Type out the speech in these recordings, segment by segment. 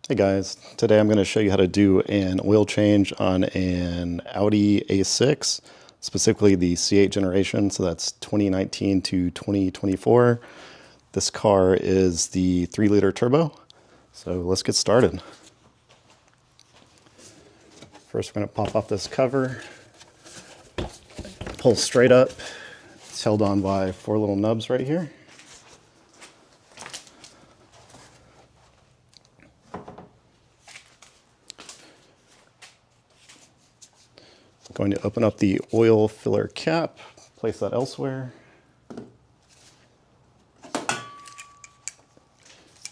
Hey guys, today I'm going to show you how to do an oil change on an Audi A6, specifically the C8 generation, so that's 2019 to 2024. This car is the 3-liter turbo, so let's get started. First we're going to pop off this cover, pull straight up. It's held on by 4 little nubs right here. Going to open up the oil filler cap, place that elsewhere.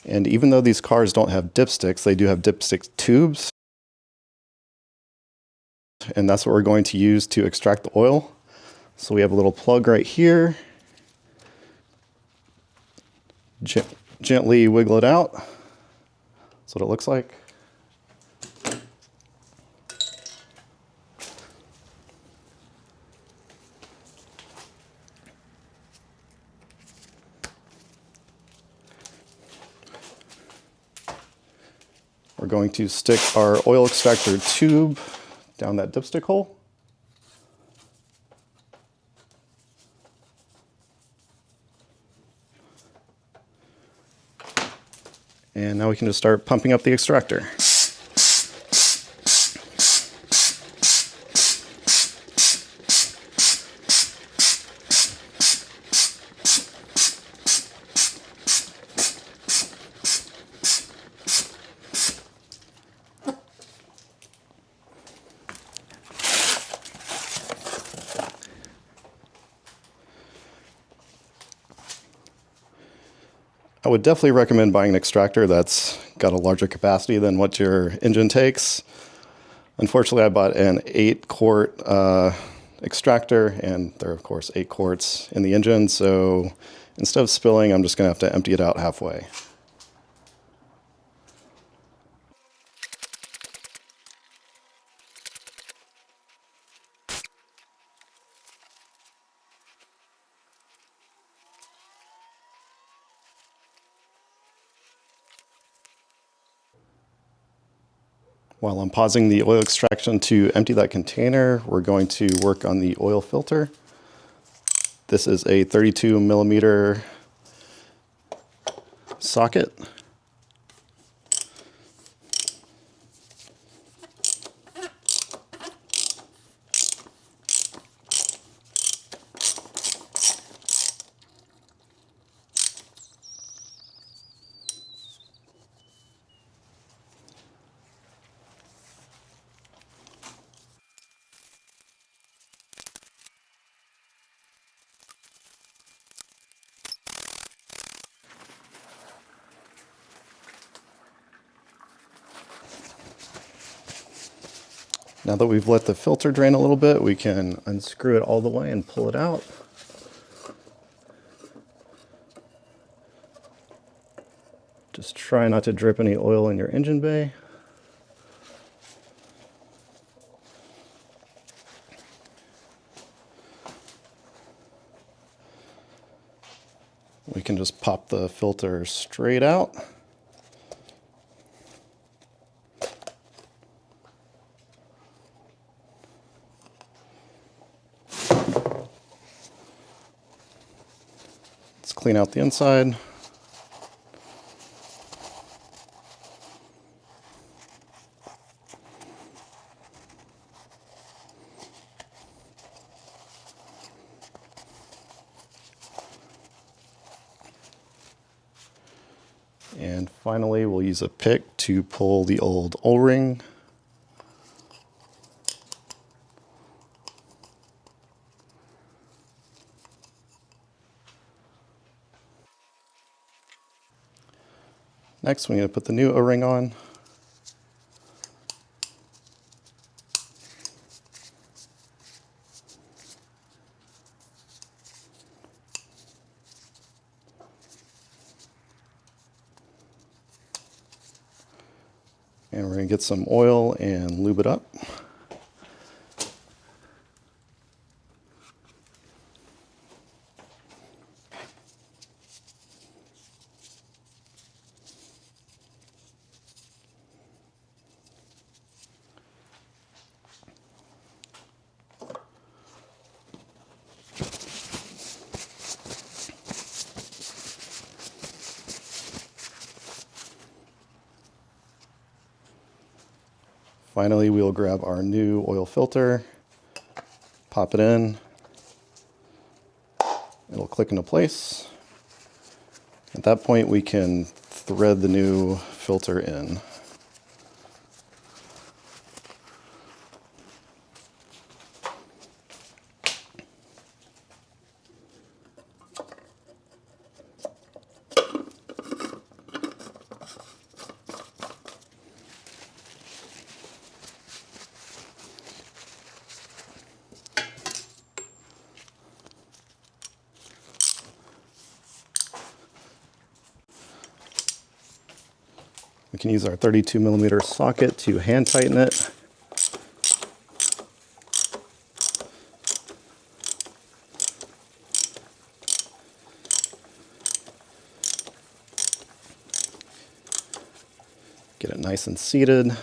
And even though these cars don't have dipsticks, they do have dipstick tubes. And that's what we're going to use to extract the oil. So we have a little plug right here. Gently wiggle it out. That's what it looks like. We're going to stick our oil extractor tube down that dipstick hole. And now we can just start pumping up the extractor. I would definitely recommend buying an extractor that's got a larger capacity than what your engine takes. Unfortunately, I bought an 8-quart extractor, and there are, of course, 8 quarts in the engine, so instead of spilling, I'm just going to have to empty it out halfway. While I'm pausing the oil extraction to empty that container, we're going to work on the oil filter. This is a 32 millimeter socket. Now that we've let the filter drain a little bit, we can unscrew it all the way and pull it out. Just try not to drip any oil in your engine bay. We can just pop the filter straight out. Let's clean out the inside. And finally, we'll use a pick to pull the old O-ring. Next, we need to put the new O-ring on. And we're going to get some oil and lube it up. Finally, we'll grab our new oil filter, pop it in. It'll click into place. At that point, we can thread the new filter in. We can use our 32mm socket to hand tighten it. Get it nice and seated.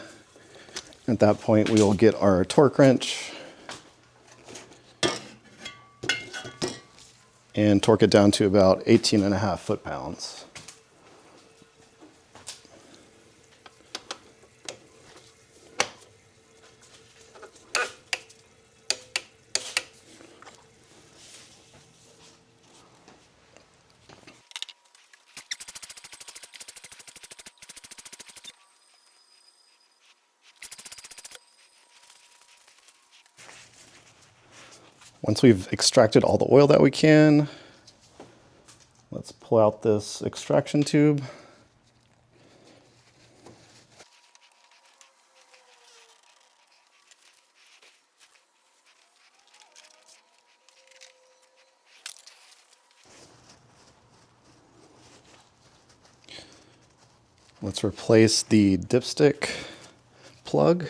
At that point, we will get our torque wrench and torque it down to about 18.5 foot-pounds. Once we've extracted all the oil that we can, let's pull out this extraction tube. Let's replace the dipstick plug.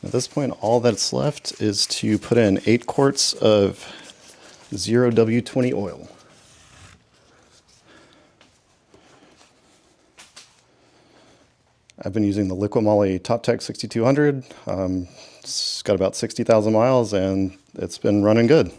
At this point, all that's left is to put in 8 quarts of 0W20 oil. I've been using the Liqui-Moly Top Tech 6200. It's got about 60,000 miles and it's been running good.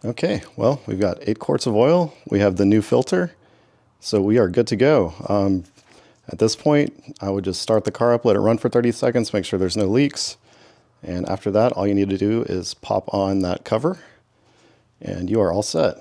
Okay, well, we've got 8 quarts of oil. We have the new filter, so we are good to go. At this point, I would just start the car up, let it run for 30 seconds, make sure there's no leaks. And after that, all you need to do is pop on that cover, and you are all set.